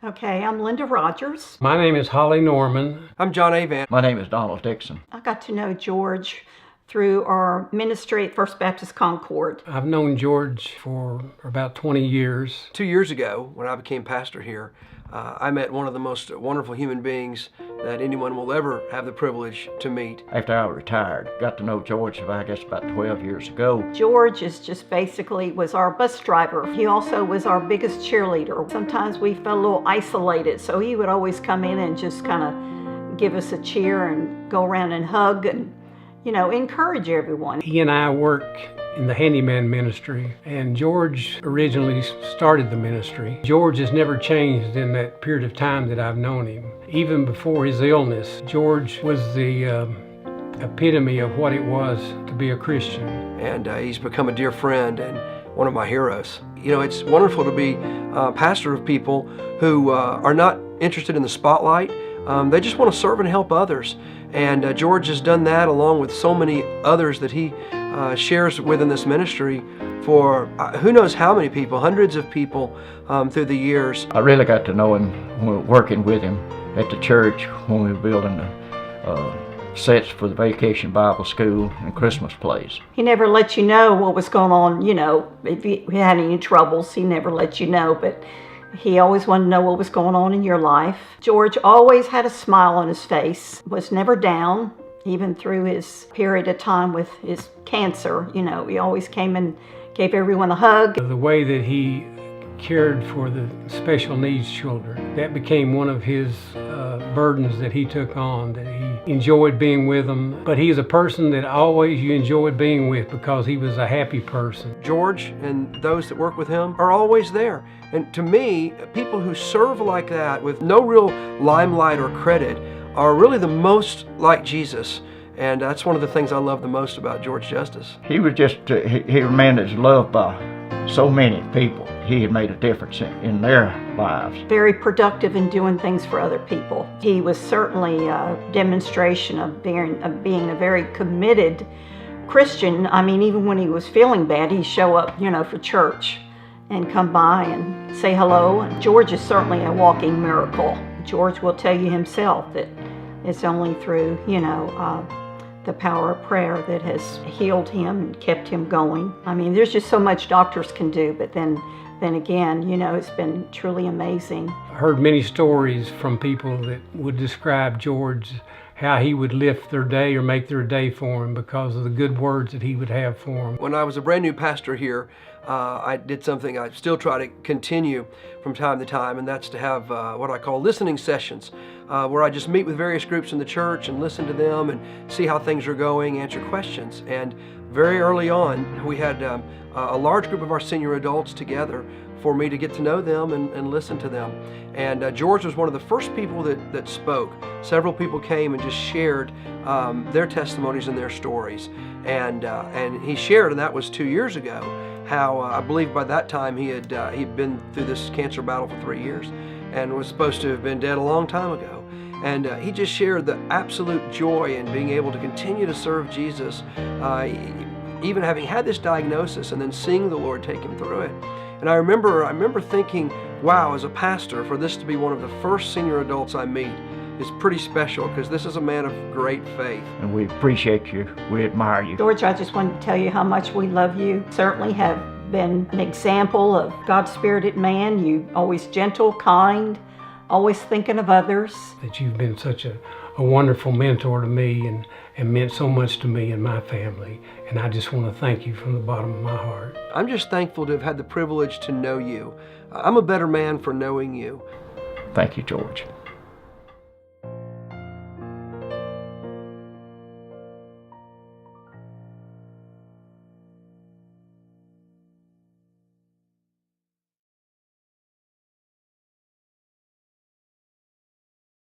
Okay, I'm Linda Rogers. My name is Holly Norman. I'm John Avant. My name is Donald Dixon. I got to know George through our ministry at First Baptist Concord. I've known George for about 20 years. 2 years ago, when I became pastor here, I met one of the most wonderful human beings that anyone will ever have the privilege to meet. After I retired, got to know George, I guess, about 12 years ago. George is just basically was our bus driver. He also was our biggest cheerleader. Sometimes we felt a little isolated, so he would always come in and just kind of give us a cheer and go around and hug and, encourage everyone. He and I work in the handyman ministry, and George originally started the ministry. George has never changed in that period of time that I've known him. Even before his illness, George was the epitome of what it was to be a Christian. And he's become a dear friend and one of my heroes. It's wonderful to be a pastor of people who are not interested in the spotlight. They just want to serve and help others. And George has done that along with so many others that he shares within this ministry for who knows how many people, hundreds of people through the years. I really got to know him when we were working with him at the church when we were building the sets for the Vacation Bible School and Christmas plays. He never let you know what was going on, if he had any troubles, he never let you know, but he always wanted to know what was going on in your life. George always had a smile on his face, was never down, even through his period of time with his cancer. He always came and gave everyone a hug. The way that he cared for the special needs children, that became one of his burdens that he took on, that he enjoyed being with them. But he's a person that always you enjoyed being with because he was a happy person. George and those that work with him are always there. And to me, people who serve like that with no real limelight or credit are really the most like Jesus. And that's one of the things I love the most about George Justice. He was just, he remained loved by so many people. He had made a difference in their lives. Very productive in doing things for other people. He was certainly a demonstration of being a very committed Christian. I mean, even when he was feeling bad, he'd show up, for church and come by and say hello. And George is certainly a walking miracle. George will tell you himself that it's only through, the power of prayer that has healed him and kept him going. I mean, there's just so much doctors can do, but then again, it's been truly amazing. I heard many stories from people that would describe George, how he would lift their day or make their day for him because of the good words that he would have for them. When I was a brand new pastor here, I did something I still try to continue from time to time, and that's to have what I call listening sessions, where I just meet with various groups in the church and listen to them and see how things are going, answer questions. And very early on, we had a large group of our senior adults together for me to get to know them and listen to them. And George was one of the first people that spoke. Several people came and just shared their testimonies and their stories. And he shared, and that was 2 years ago, how I believe by that time he'd been through this cancer battle for 3 years and was supposed to have been dead a long time ago. And he just shared the absolute joy in being able to continue to serve Jesus, even having had this diagnosis and then seeing the Lord take him through it. And I remember thinking, wow, as a pastor, for this to be one of the first senior adults I meet is pretty special because this is a man of great faith. And we appreciate you. We admire you. George, I just wanted to tell you how much we love you. Certainly have been an example of God-spirited man. You always gentle, kind, always thinking of others. That you've been such a wonderful mentor to me and meant so much to me and my family. And I just want to thank you from the bottom of my heart. I'm just thankful to have had the privilege to know you. I'm a better man for knowing you. Thank you, George.